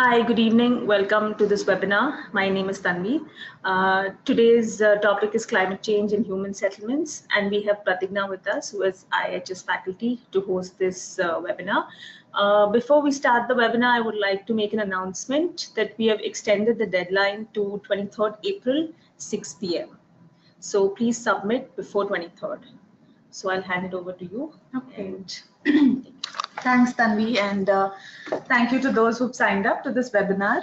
Hi, good evening. Welcome to this webinar. My name is Tanvi. Today's topic is climate change and human settlements, and we have Prathigna with us, who is IHS faculty, to host this webinar. Before we start the webinar, I would like to make an announcement that we have extended the deadline to 23rd April, 6 p.m. So please submit before 23rd. So I'll hand it over to you. Okay. Thanks, Tanvi, and thank you to those who've signed up to this webinar.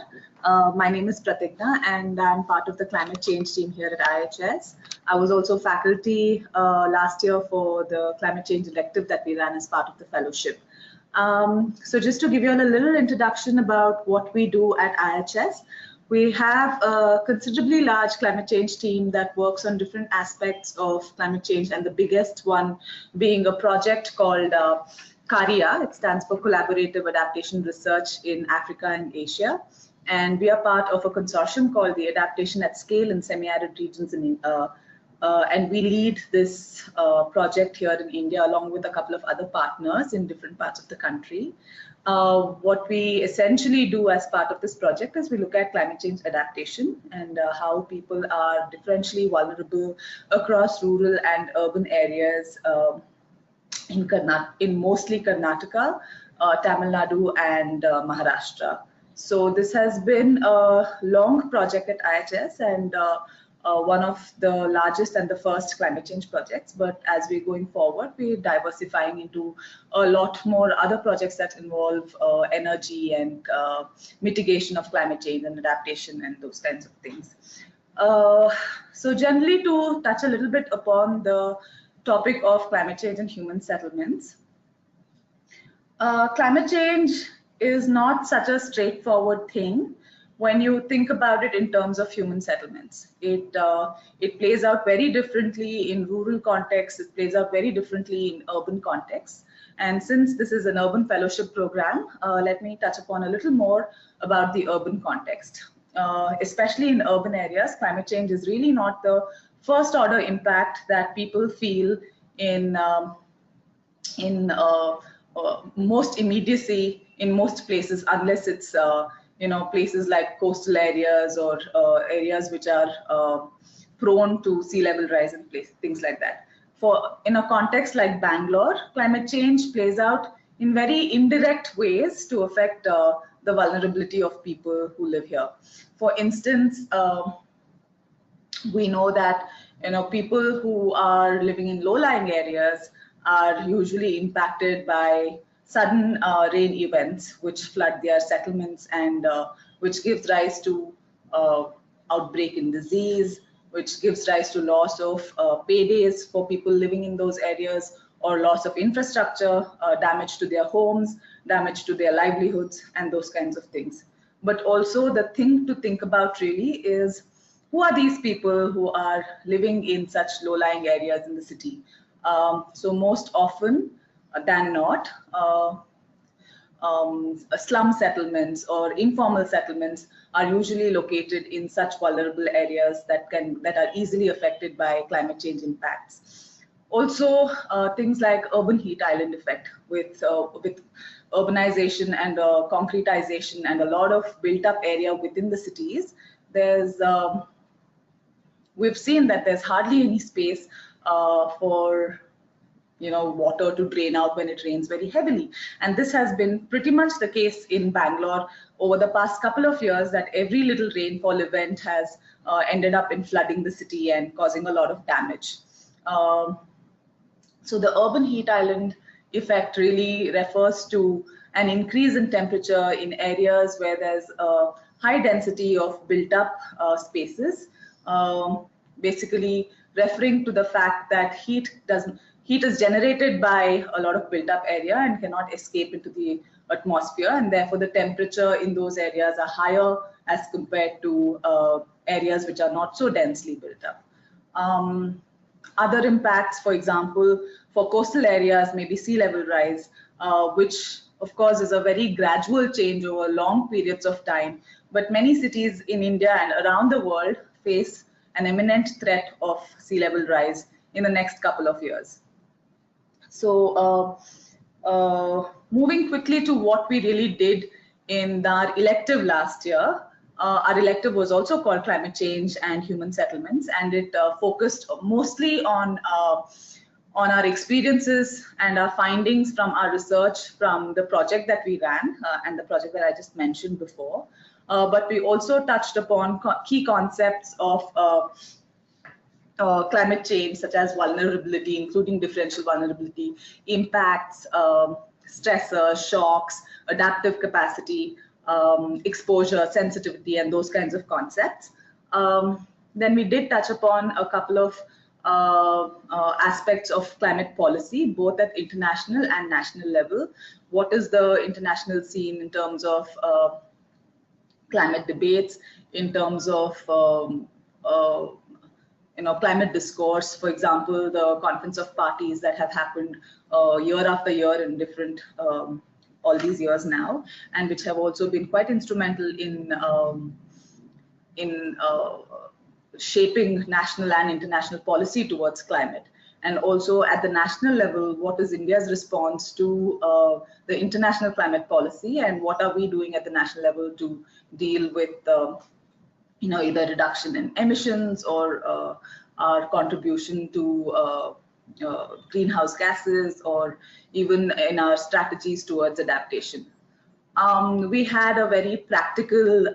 My name is Prathigna, and I'm part of the climate change team here at IHS. I was also faculty last year for the climate change elective that we ran as part of the fellowship. So just to give you a little introduction about what we do at IHS, we have a considerably large climate change team that works on different aspects of climate change, and the biggest one being a project called CARIA. It stands for Collaborative Adaptation Research in Africa and Asia. And we are part of a consortium called the Adaptation at Scale in Semi-Arid Regions and we lead this project here in India along with a couple of other partners in different parts of the country. What we essentially do as part of this project is we look at climate change adaptation and how people are differentially vulnerable across rural and urban areas in mostly Karnataka, Tamil Nadu and Maharashtra. So this has been a long project at IHS and one of the largest and the first climate change projects. But as we're going forward, we're diversifying into a lot more other projects that involve energy and mitigation of climate change and adaptation and those kinds of things. So generally, to touch a little bit upon the topic of climate change and human settlements. Climate change is not such a straightforward thing when you think about it in terms of human settlements. It plays out very differently in rural contexts, it plays out very differently in urban contexts. And since this is an urban fellowship program, let me touch upon a little more about the urban context. Especially in urban areas, climate change is really not the first order impact that people feel in most immediacy in most places, unless it's places like coastal areas or areas which are prone to sea level rise and things like that. In a context like Bangalore, climate change plays out in very indirect ways to affect the vulnerability of people who live here. For instance, we know that people who are living in low-lying areas are usually impacted by sudden rain events which flood their settlements and which gives rise to outbreak in disease, which gives rise to loss of paydays for people living in those areas, or loss of infrastructure, damage to their homes, damage to their livelihoods, and those kinds of things. But also the thing to think about really is, who are these people who are living in such low-lying areas in the city? So most often than not, slum settlements or informal settlements are usually located in such vulnerable areas that are easily affected by climate change impacts. Also, things like urban heat island effect with urbanization and concretization and a lot of built-up area within the cities. We've seen that there's hardly any space for water to drain out when it rains very heavily. And this has been pretty much the case in Bangalore over the past couple of years, that every little rainfall event has ended up in flooding the city and causing a lot of damage. So the urban heat island effect really refers to an increase in temperature in areas where there's a high density of built up spaces, basically referring to the fact that heat is generated by a lot of built up area and cannot escape into the atmosphere, and therefore the temperature in those areas are higher as compared to areas which are not so densely built up. Other impacts, for example, for coastal areas, maybe sea level rise, which of course is a very gradual change over long periods of time, but many cities in India and around the world face an imminent threat of sea level rise in the next couple of years. So moving quickly to what we really did in our elective last year. Our elective was also called Climate Change and Human Settlements, and it focused mostly on our experiences and our findings from our research from the project that we ran and the project that I just mentioned before. But we also touched upon key concepts of climate change, such as vulnerability, including differential vulnerability, impacts, stressors, shocks, adaptive capacity, exposure, sensitivity, and those kinds of concepts. Then we did touch upon a couple of aspects of climate policy, both at international and national level. What is the international scene in terms of climate debates, in terms of climate discourse? For example, the Conference of Parties that have happened year after year in different all these years now, and which have also been quite instrumental in shaping national and international policy towards climate. And also at the national level, what is India's response to the international climate policy, and what are we doing at the national level to deal with either reduction in emissions or our contribution to greenhouse gases, or even in our strategies towards adaptation. We had a very practical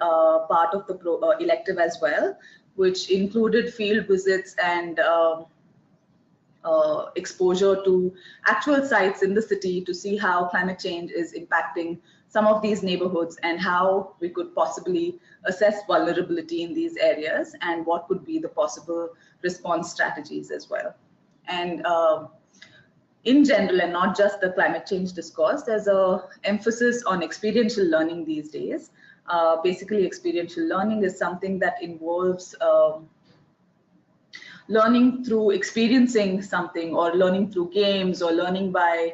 part of the elective as well, which included field visits and exposure to actual sites in the city to see how climate change is impacting some of these neighborhoods, and how we could possibly assess vulnerability in these areas, and what could be the possible response strategies as well. And in general, and not just the climate change discourse, there's a emphasis on experiential learning these days. Basically, experiential learning is something that involves learning through experiencing something, or learning through games, or learning by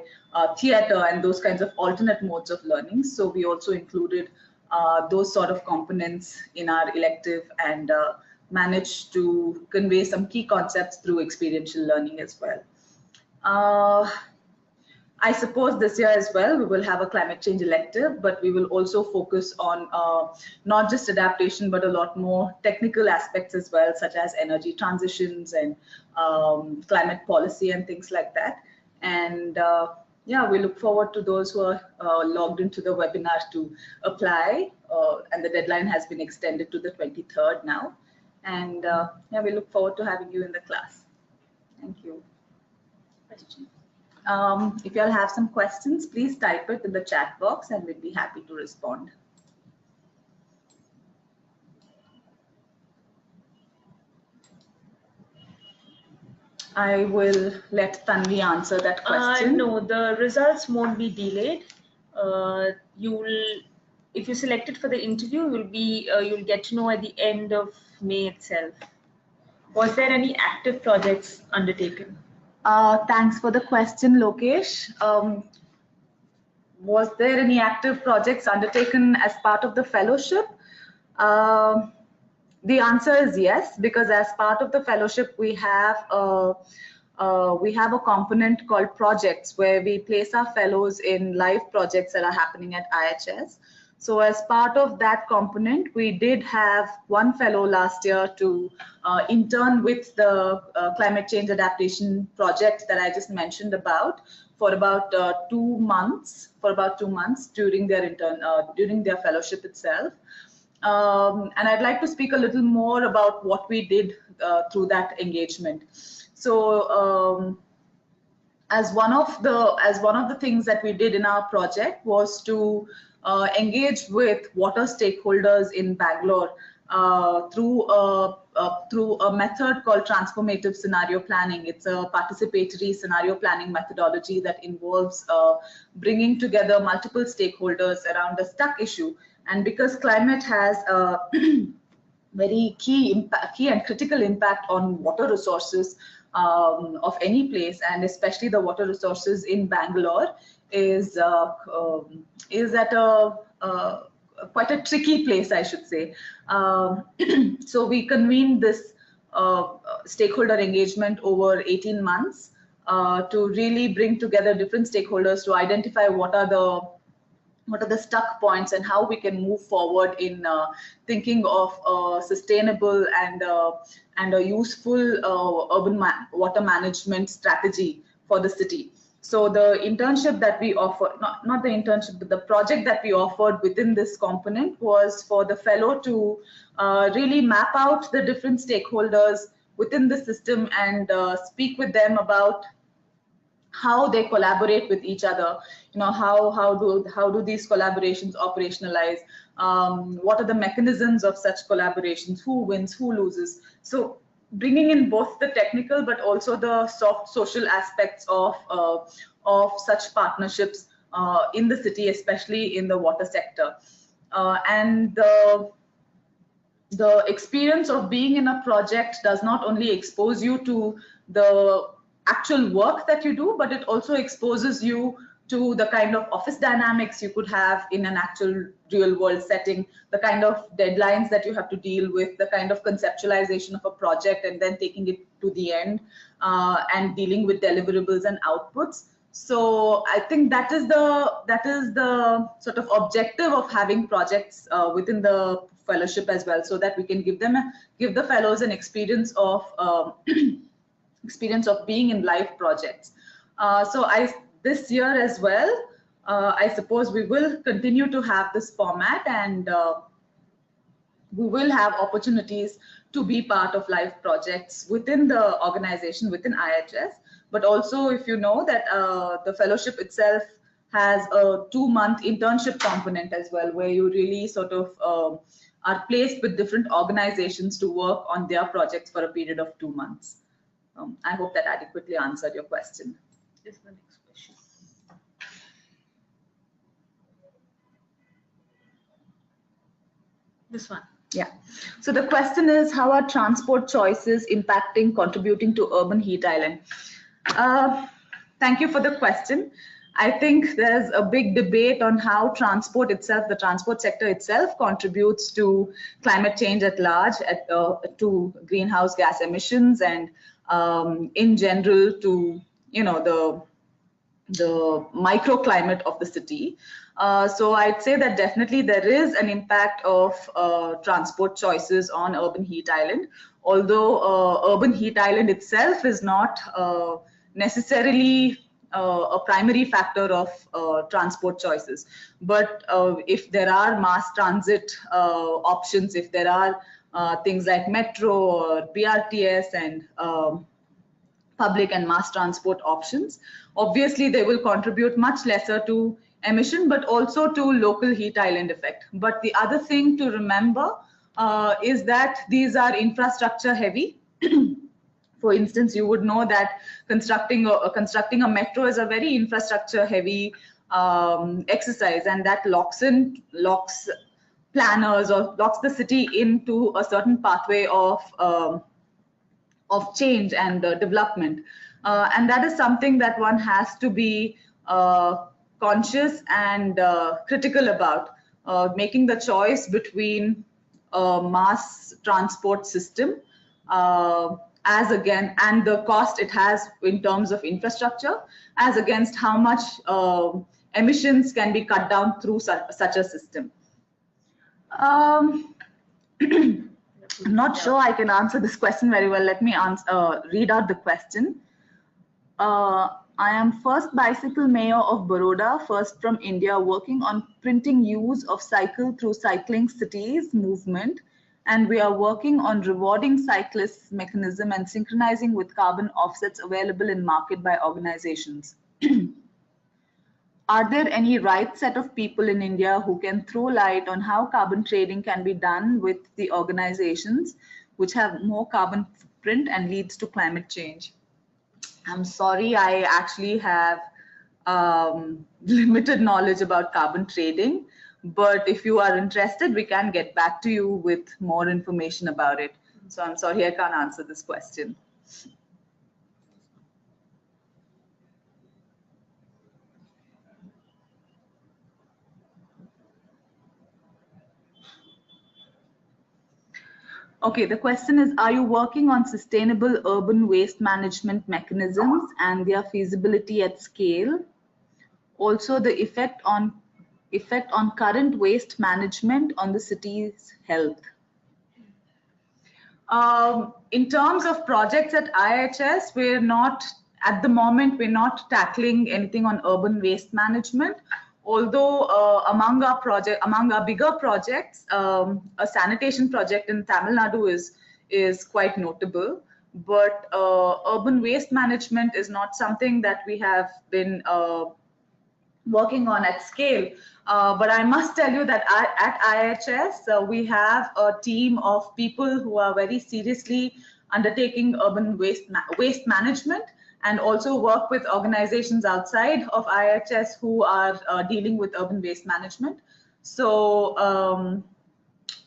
theater, and those kinds of alternate modes of learning. So we also included those sort of components in our elective, and managed to convey some key concepts through experiential learning as well. I suppose this year as well, we will have a climate change elective, but we will also focus on not just adaptation, but a lot more technical aspects as well, such as energy transitions and climate policy and things like that. And yeah, we look forward to those who are logged into the webinar to apply, and the deadline has been extended to the 23rd now. And yeah, we look forward to having you in the class. Thank you. Question. If you all have some questions, please type it in the chat box, and we'd be happy to respond. I will let Tanvi answer that question. No, the results won't be delayed. If you're selected for the interview, you'll get to know at the end of May itself. Was there any active projects undertaken? Thanks for the question, Lokesh. Was there any active projects undertaken as part of the fellowship? The answer is yes, because as part of the fellowship, we have a component called projects, where we place our fellows in live projects that are happening at IHS. So as part of that component, we did have one fellow last year to intern with the climate change adaptation project that I just mentioned about for about 2 months. During their fellowship itself. And I'd like to speak a little more about what we did through that engagement. So as one of the things that we did in our project was to engage with water stakeholders in Bangalore through a method called transformative scenario planning. It's a participatory scenario planning methodology that involves bringing together multiple stakeholders around a stuck issue. And because climate has a very key and critical impact on water resources of any place, and especially the water resources in Bangalore, is at quite a tricky place, I should say. So we convened this stakeholder engagement over 18 months to really bring together different stakeholders to identify what are the what are the stuck points, and how we can move forward in thinking of a sustainable and a useful urban water management strategy for the city. So the internship that we offer, not the internship, but the project that we offered within this component was for the fellow to really map out the different stakeholders within the system and speak with them about how they collaborate with each other. You know, how do these collaborations operationalize? What are the mechanisms of such collaborations? Who wins? Who loses? So bringing in both the technical but also the soft social aspects of such partnerships in the city, especially in the water sector, and the experience of being in a project does not only expose you to the actual work that you do, but it also exposes you to the kind of office dynamics you could have in an actual real world setting, the kind of deadlines that you have to deal with, the kind of conceptualization of a project and then taking it to the end and dealing with deliverables and outputs. So I think that is the sort of objective of having projects within the fellowship as well, so that we can give the fellows an experience of experience of being in live projects. So this year as well, I suppose we will continue to have this format, and we will have opportunities to be part of live projects within the organization, within IHS. But also, if you know that the fellowship itself has a 2-month internship component as well, where you really sort of are placed with different organizations to work on their projects for a period of 2 months. I hope that adequately answered your question. Is the next question. This one. Yeah. So the question is, how are transport choices impacting, contributing to urban heat island? Thank you for the question. I think there's a big debate on how transport itself, the transport sector itself, contributes to climate change at large, to greenhouse gas emissions, and in general to, you know, the microclimate of the city. So I'd say that definitely there is an impact of transport choices on urban heat island, although urban heat island itself is not necessarily a primary factor of transport choices. But if there are mass transit options, if there are things like metro or BRTS and public and mass transport options, obviously they will contribute much lesser to emission, but also to local heat island effect. But the other thing to remember is that these are infrastructure heavy. For instance, you would know that constructing a metro is a very infrastructure heavy exercise, and that locks planners or locks the city into a certain pathway of change and development. And that is something that one has to be conscious and critical about, making the choice between a mass transport system and the cost it has in terms of infrastructure, as against how much emissions can be cut down through such a system. I'm not sure I can answer this question very well. Let me read out the question. I am first bicycle mayor of Baroda, first from India, working on printing use of cycle through cycling cities movement, and we are working on rewarding cyclists mechanism and synchronizing with carbon offsets available in market by organizations. Are there any right set of people in India who can throw light on how carbon trading can be done with the organizations which have more carbon footprint and leads to climate change? I'm sorry, I actually have limited knowledge about carbon trading, but if you are interested, we can get back to you with more information about it. So I'm sorry, I can't answer this question. Okay, the question is, are you working on sustainable urban waste management mechanisms and their feasibility at scale? Also, the effect on effect on current waste management on the city's health. In terms of projects at IHS, we're not, at the moment, we're not tackling anything on urban waste management. Although among our bigger projects, a sanitation project in Tamil Nadu is quite notable. But urban waste management is not something that we have been working on at scale. But I must tell you that at IHS, we have a team of people who are very seriously undertaking urban waste management, and also work with organizations outside of IHS who are dealing with urban waste management. So,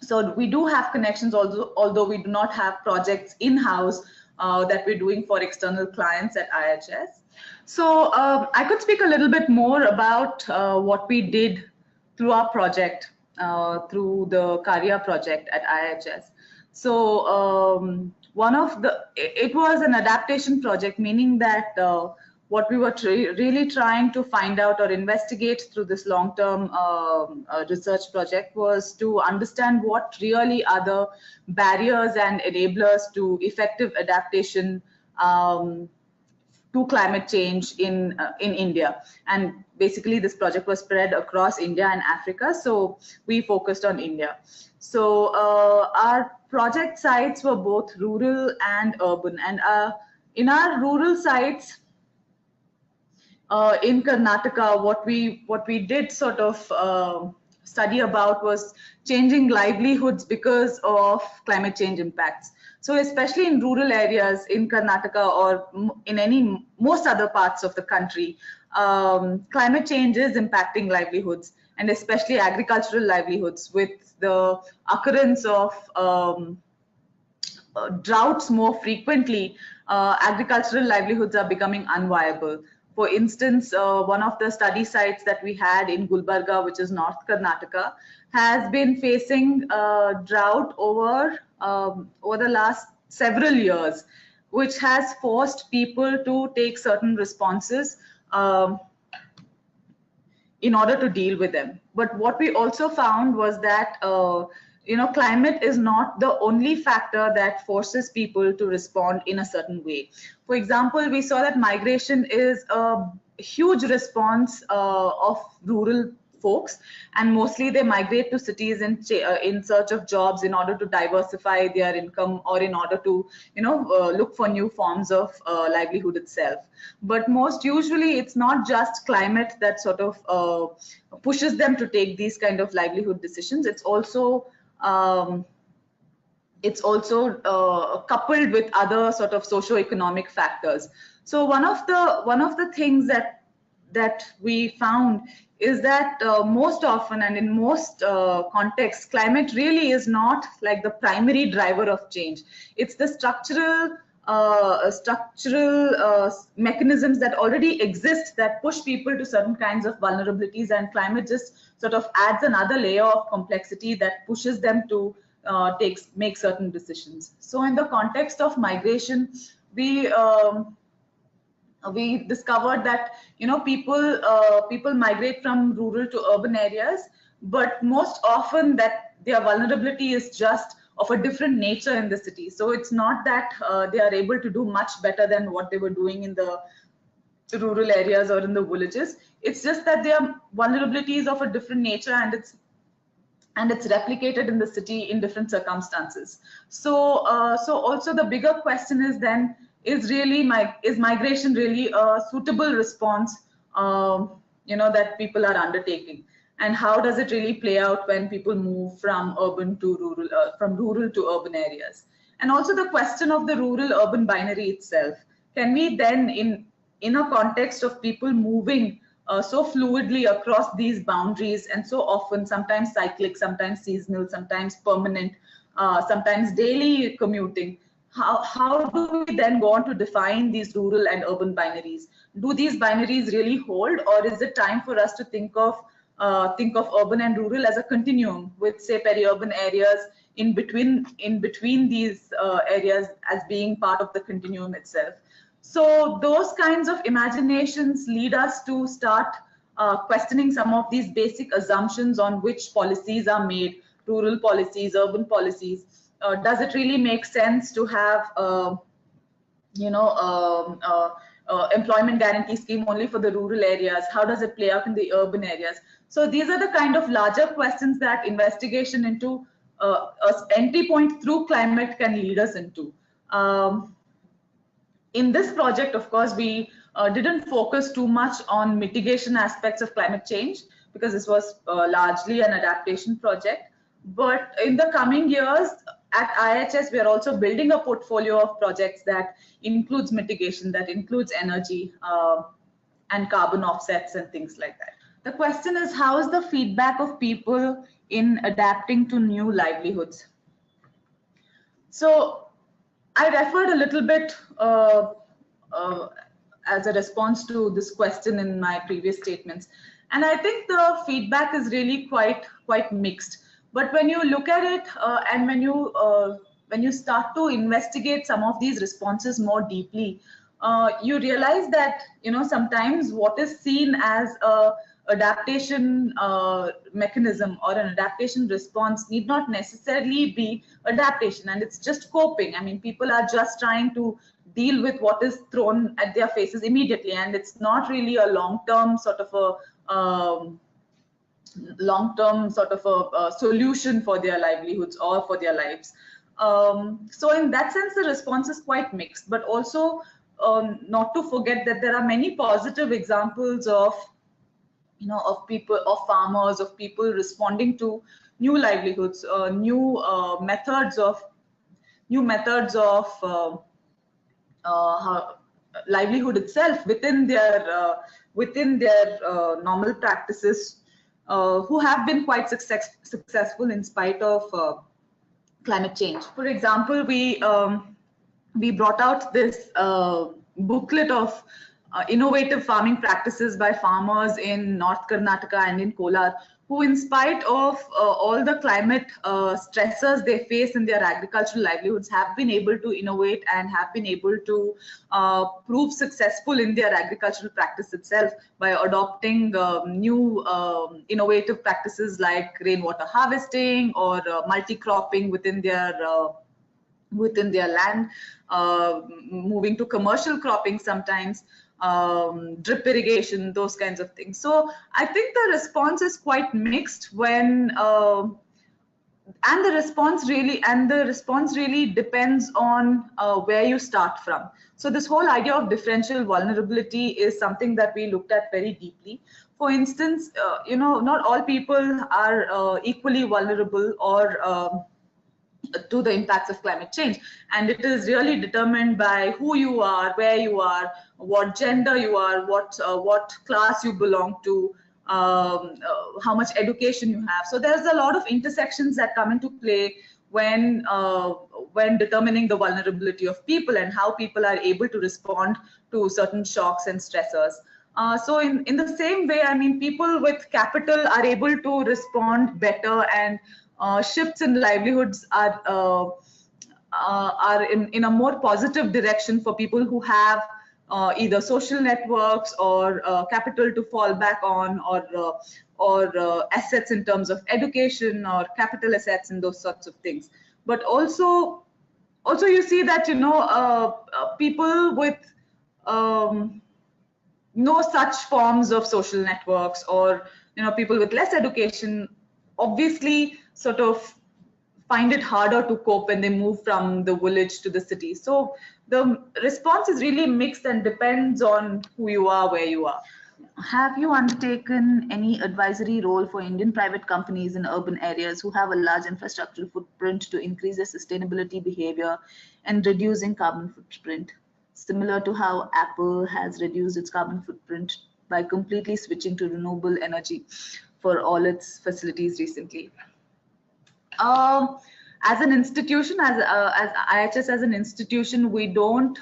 so we do have connections, although we do not have projects in-house that we're doing for external clients at IHS. So I could speak a little bit more about what we did through our project, through the Karya project at IHS. So it was an adaptation project, meaning that what we were really trying to find out or investigate through this long-term research project was to understand what really are the barriers and enablers to effective adaptation to climate change in India. And basically this project was spread across India and Africa, so we focused on India. So our project sites were both rural and urban, and in our rural sites in Karnataka, what we did sort of study about was changing livelihoods because of climate change impacts. So especially in rural areas in Karnataka or in most other parts of the country, climate change is impacting livelihoods, and especially agricultural livelihoods, with the occurrence of droughts more frequently. Agricultural livelihoods are becoming unviable. For instance, one of the study sites that we had in Gulbarga, which is North Karnataka, has been facing drought over the last several years, which has forced people to take certain responses in order to deal with them. But what we also found was that climate is not the only factor that forces people to respond in a certain way. For example, we saw that migration is a huge response of rural folks, and mostly they migrate to cities in search of jobs in order to diversify their income, or in order to look for new forms of livelihood itself. But most usually it's not just climate that sort of pushes them to take these kind of livelihood decisions. It's also coupled with other sort of socio-economic factors. So one of the things that we found is that most often and in most contexts, climate really is not like the primary driver of change. It's the structural mechanisms that already exist that push people to certain kinds of vulnerabilities, and climate just sort of adds another layer of complexity that pushes them to make certain decisions. So in the context of migration, we discovered that people migrate from rural to urban areas, but most often that their vulnerability is just of a different nature in the city. So it's not that they are able to do much better than what they were doing in the rural areas or in the villages. It's just that their vulnerability is of a different nature, and it's replicated in the city in different circumstances. So also the bigger question is then, is migration really a suitable response that people are undertaking, and how does it really play out when people move from urban to rural, from rural to urban areas? And also the question of the rural-urban binary itself. Can we then, in a context of people moving so fluidly across these boundaries, and so often, sometimes cyclic, sometimes seasonal, sometimes permanent, sometimes daily commuting, how do we then go on to define these rural and urban binaries? Do these binaries really hold, or is it time for us to think of urban and rural as a continuum, with say peri-urban areas in between these areas as being part of the continuum itself? So those kinds of imaginations lead us to start questioning some of these basic assumptions on which policies are made, rural policies, urban policies. Does it really make sense to have employment guarantee scheme only for the rural areas? How does it play out in the urban areas? So these are the kind of larger questions that investigation into a entry point through climate can lead us into. In this project, of course, we didn't focus too much on mitigation aspects of climate change because this was largely an adaptation project. But in the coming years, at IHS, we are also building a portfolio of projects that includes mitigation, that includes energy and carbon offsets and things like that. The question is, how is the feedback of people in adapting to new livelihoods? So I referred a little bit as a response to this question in my previous statements. And I think the feedback is really quite mixed. But when you look at it and when you start to investigate some of these responses more deeply, you realize that sometimes what is seen as a adaptation mechanism or an adaptation response need not necessarily be adaptation, and it's just coping. I mean, people are just trying to deal with what is thrown at their faces immediately, and it's not really a long-term sort of a solution for their livelihoods or for their lives. So in that sense, the response is quite mixed, but also not to forget that there are many positive examples of people, of farmers, of people responding to new livelihoods, new methods of livelihood itself within their normal practices, who have been quite successful in spite of climate change. For example, we brought out this booklet of innovative farming practices by farmers in North Karnataka and in Kolar, who, in spite of all the climate stressors they face in their agricultural livelihoods, have been able to innovate and have been able to prove successful in their agricultural practice itself by adopting new innovative practices like rainwater harvesting or multi-cropping within their land, moving to commercial cropping sometimes, drip irrigation, those kinds of things. So I think the response is quite mixed when, and the response really depends on where you start from. So this whole idea of differential vulnerability is something that we looked at very deeply. For instance, not all people are equally vulnerable or to the impacts of climate change, and it is really determined by who you are, where you are, what gender you are, what class you belong to, how much education you have. So there's a lot of intersections that come into play when determining the vulnerability of people and how people are able to respond to certain shocks and stressors. So in the same way, I mean, people with capital are able to respond better, and shifts in livelihoods are in a more positive direction for people who have either social networks or capital to fall back on, or assets in terms of education or capital assets and those sorts of things. But also you see that people with no such forms of social networks, or people with less education, obviously sort of find it harder to cope when they move from the village to the city. So the response is really mixed and depends on who you are, where you are. Have you undertaken any advisory role for Indian private companies in urban areas who have a large infrastructural footprint to increase their sustainability behavior and reducing carbon footprint, similar to how Apple has reduced its carbon footprint by completely switching to renewable energy for all its facilities recently? As an institution, as IHS as an institution, we don't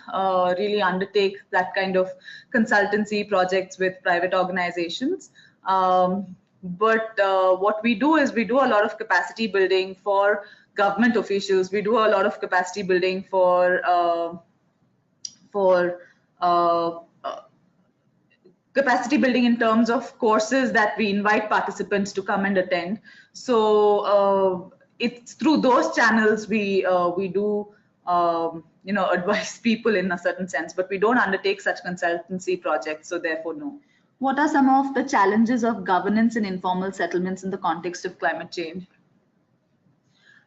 really undertake that kind of consultancy projects with private organizations. But what we do is we do a lot of capacity building for government officials. We do a lot of capacity building for capacity building in terms of courses that we invite participants to come and attend. So it's through those channels we do advise people in a certain sense, but we don't undertake such consultancy projects, so therefore no. What are some of the challenges of governance in informal settlements in the context of climate change?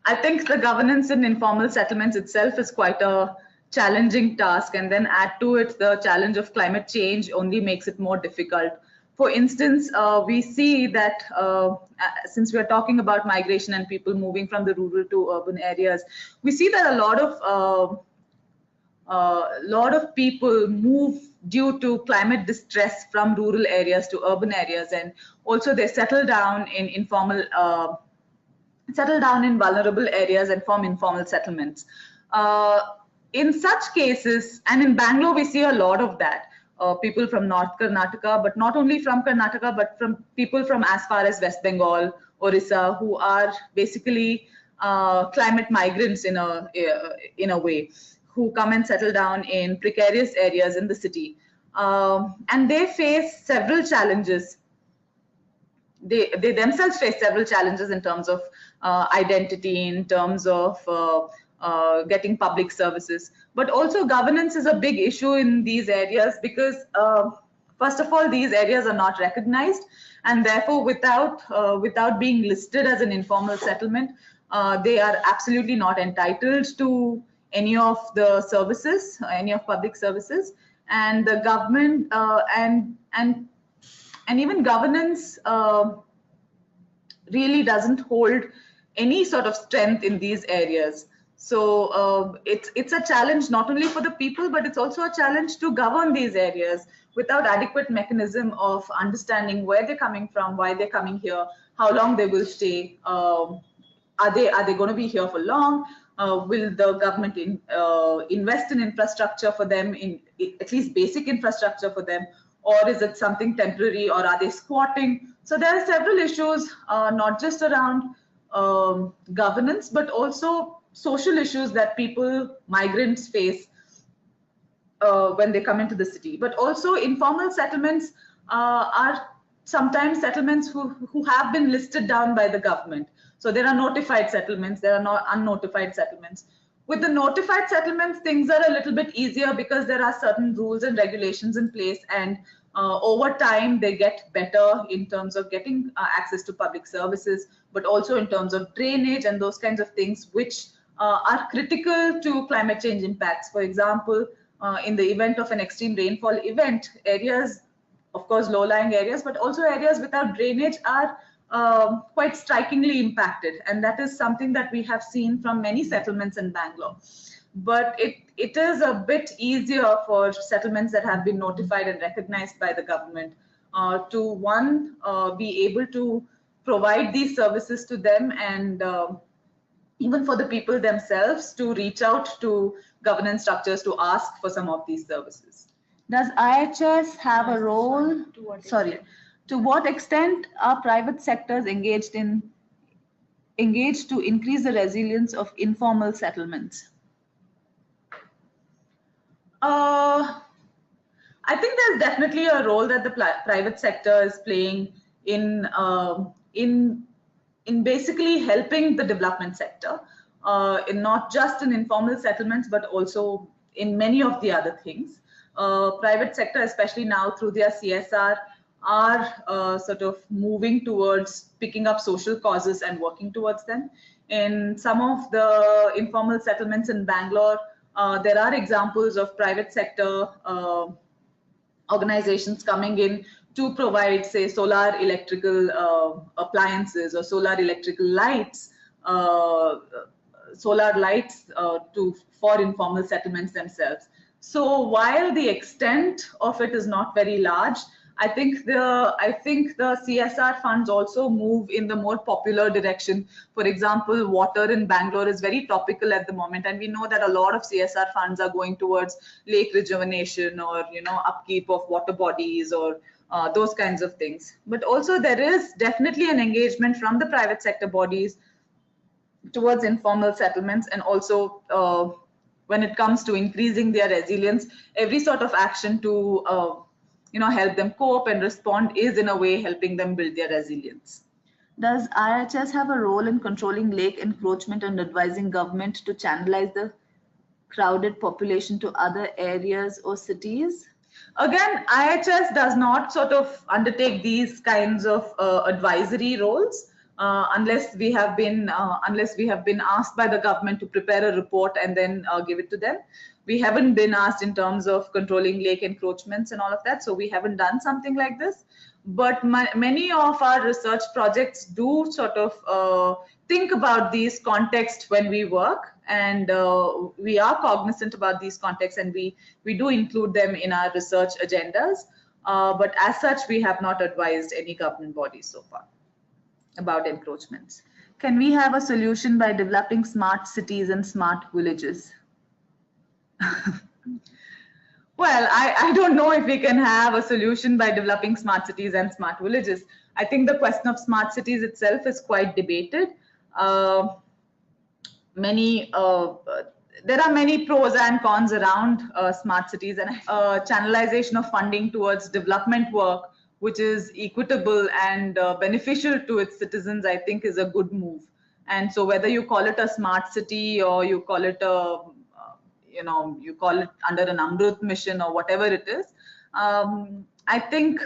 I think the governance in informal settlements itself is quite a challenging task, and then add to it the challenge of climate change only makes it more difficult. For instance, we see that since we are talking about migration and people moving from the rural to urban areas, we see that a lot of people move due to climate distress from rural areas to urban areas, and also they settle down in vulnerable areas and form informal settlements. In such cases, and in Bangalore, we see a lot of that. People from North Karnataka, but not only from Karnataka, but from people from as far as West Bengal, Orissa, who are basically climate migrants in a way, who come and settle down in precarious areas in the city. And they face several challenges. They themselves face several challenges in terms of identity, in terms of getting public services, but also governance is a big issue in these areas because first of all, these areas are not recognized, and therefore without being listed as an informal settlement, they are absolutely not entitled to any of the services, any of public services, and the government and even governance really doesn't hold any sort of strength in these areas. So it's a challenge not only for the people, but it's also a challenge to govern these areas without adequate mechanism of understanding where they're coming from, why they're coming here, how long they will stay. Are they going to be here for long? Will the government invest in infrastructure for them, in at least basic infrastructure for them, or is it something temporary, or are they squatting? So there are several issues, not just around governance, but also social issues that migrants face when they come into the city. But also informal settlements are sometimes settlements who have been listed down by the government. So there are notified settlements, there are not unnotified settlements. With the notified settlements, things are a little bit easier because there are certain rules and regulations in place, and over time they get better in terms of getting access to public services, but also in terms of drainage and those kinds of things which are critical to climate change impacts. For example, in the event of an extreme rainfall event, areas, of course, low-lying areas, but also areas without drainage are quite strikingly impacted. And that is something that we have seen from many settlements in Bangalore. But it is a bit easier for settlements that have been notified and recognized by the government to be able to provide these services to them, and even for the people themselves to reach out to governance structures to ask for some of these services. Does IHS have a role? To what extent are private sectors engaged to increase the resilience of informal settlements? I think there's definitely a role that the private sector is playing in basically helping the development sector, in not just in informal settlements, but also in many of the other things. Private sector, especially now through their CSR, are sort of moving towards picking up social causes and working towards them. In some of the informal settlements in Bangalore, there are examples of private sector organizations coming in to provide, say, solar electrical appliances or solar electrical lights, for informal settlements themselves. So while the extent of it is not very large, I think the CSR funds also move in the more popular direction. For example, water in Bangalore is very topical at the moment, and we know that a lot of CSR funds are going towards lake rejuvenation or upkeep of water bodies or those kinds of things. But also there is definitely an engagement from the private sector bodies towards informal settlements, and also when it comes to increasing their resilience, every sort of action to help them cope and respond is in a way helping them build their resilience. Does IHS have a role in controlling lake encroachment and advising government to channelize the crowded population to other areas or cities? Again, IHS does not sort of undertake these kinds of advisory roles unless we have been asked by the government to prepare a report and then give it to them. We haven't been asked in terms of controlling lake encroachments and all of that, so we haven't done something like this. But many of our research projects do sort of think about these contexts when we work, and we are cognizant about these contexts, and we do include them in our research agendas. But as such, we have not advised any government bodies so far about encroachments. Can we have a solution by developing smart cities and smart villages? Well, I don't know if we can have a solution by developing smart cities and smart villages. I think the question of smart cities itself is quite debated. There are many pros and cons around smart cities, and channelization of funding towards development work, which is equitable and beneficial to its citizens, I think is a good move. And so whether you call it a smart city or you call it a you call it under an Amrut mission or whatever it is, I think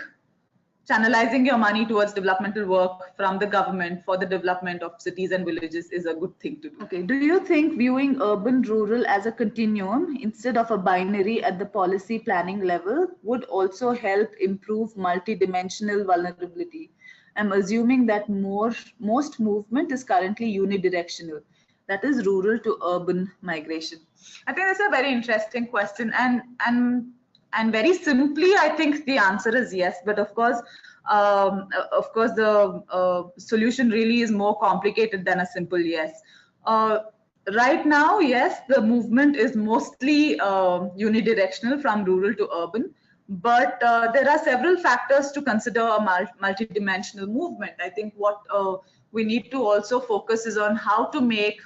channelizing your money towards developmental work from the government for the development of cities and villages is a good thing to do. Okay. Do you think viewing urban rural as a continuum instead of a binary at the policy planning level would also help improve multidimensional vulnerability? I'm assuming that most movement is currently unidirectional, that is rural to urban migration. I think that's a very interesting question, and very simply, I think the answer is yes. But of course, the solution really is more complicated than a simple yes. Right now, yes, the movement is mostly unidirectional from rural to urban, but there are several factors to consider a multidimensional movement. I think what we need to also focus is on how to make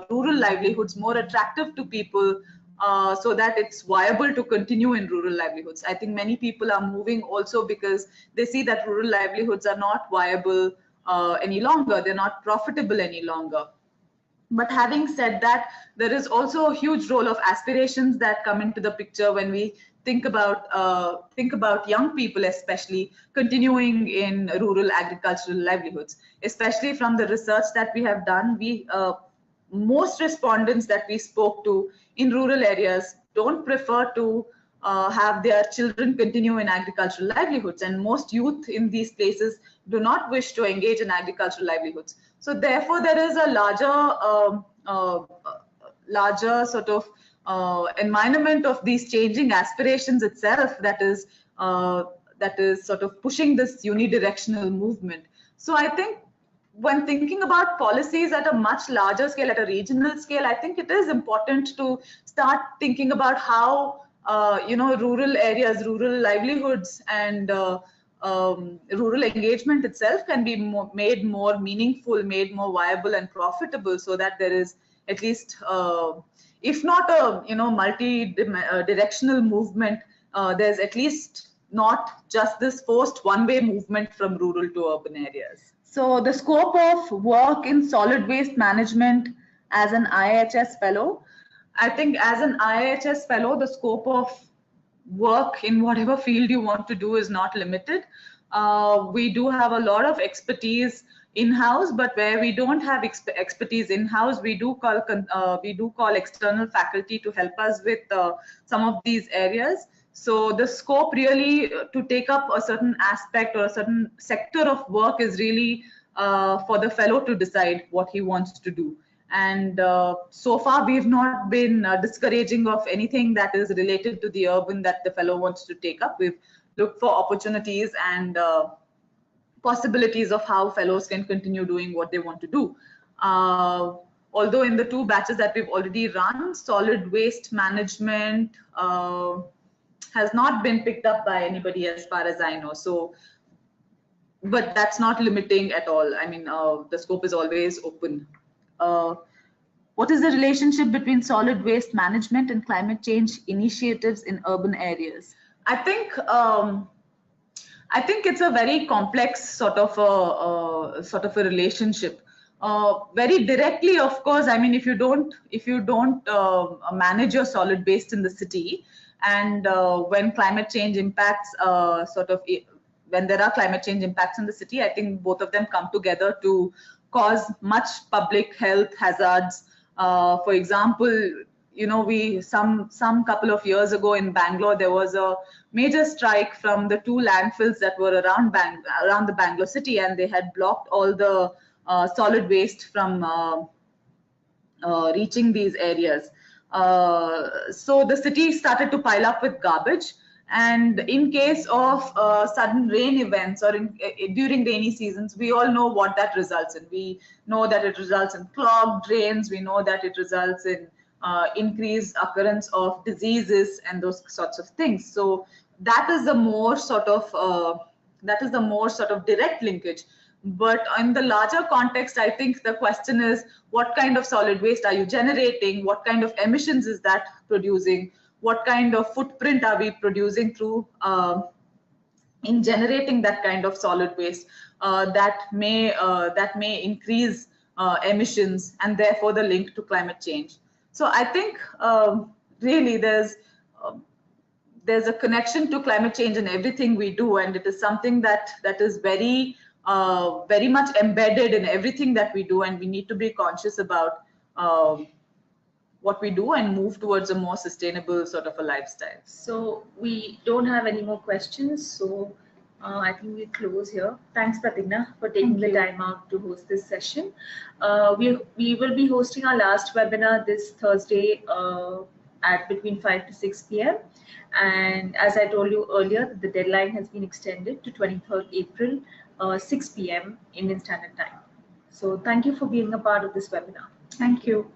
rural livelihoods more attractive to people so that it's viable to continue in rural livelihoods. I think many people are moving also because they see that rural livelihoods are not viable any longer. They're not profitable any longer. But having said that, there is also a huge role of aspirations that come into the picture when we think about young people, especially continuing in rural agricultural livelihoods. Especially from the research that we have done, most respondents that we spoke to in rural areas don't prefer to have their children continue in agricultural livelihoods, and most youth in these places do not wish to engage in agricultural livelihoods. So therefore, there is a larger sort of environment of these changing aspirations itself that is sort of pushing this unidirectional movement. So I think when thinking about policies at a much larger scale, at a regional scale, I think it is important to start thinking about how rural areas, rural livelihoods, and rural engagement itself can be made more meaningful, made more viable and profitable, so that there is at least, if not a multi-directional movement, there's at least not just this forced one-way movement from rural to urban areas. So the scope of work in solid waste management as an IHS fellow, I think as an IHS fellow, the scope of work in whatever field you want to do is not limited. We do have a lot of expertise in-house, but where we don't have expertise in-house, we do call external faculty to help us with some of these areas. So the scope really to take up a certain aspect or a certain sector of work is really for the fellow to decide what he wants to do. And so far, we've not been discouraging of anything that is related to the urban that the fellow wants to take up. We've looked for opportunities and possibilities of how fellows can continue doing what they want to do. Although in the 2 batches that we've already run, solid waste management has not been picked up by anybody as far as I know. So, but that's not limiting at all. I mean, the scope is always open. What is the relationship between solid waste management and climate change initiatives in urban areas? I think I think it's a very complex sort of a relationship. Very directly, of course. I mean, if you don't manage your solid waste in the city, and when climate change impacts when there are climate change impacts in the city, I think both of them come together to cause much public health hazards. For example, some couple of years ago in Bangalore, there was a major strike from the two landfills that were around the Bangalore city, and they had blocked all the solid waste from reaching these areas. So the city started to pile up with garbage. And in case of sudden rain events or during rainy seasons, we all know what that results in. We know that it results in clogged drains. We know that it results in increased occurrence of diseases and those sorts of things. So that is the more sort of direct linkage. But in the larger context, I think the question is, what kind of solid waste are you generating? What kind of emissions is that producing? What kind of footprint are we producing through in generating that kind of solid waste that may increase emissions and therefore the link to climate change? So I think really there's a connection to climate change in everything we do, and it is something that is very much embedded in everything that we do, and we need to be conscious about what we do and move towards a more sustainable sort of a lifestyle. So we don't have any more questions, so I think we close here. Thanks, Prathigna, for taking the time out to host this session. We will be hosting our last webinar this Thursday at between 5 to 6 p.m. And as I told you earlier, the deadline has been extended to 23rd April, 6 p.m. Indian Standard Time. So thank you for being a part of this webinar. Thank you.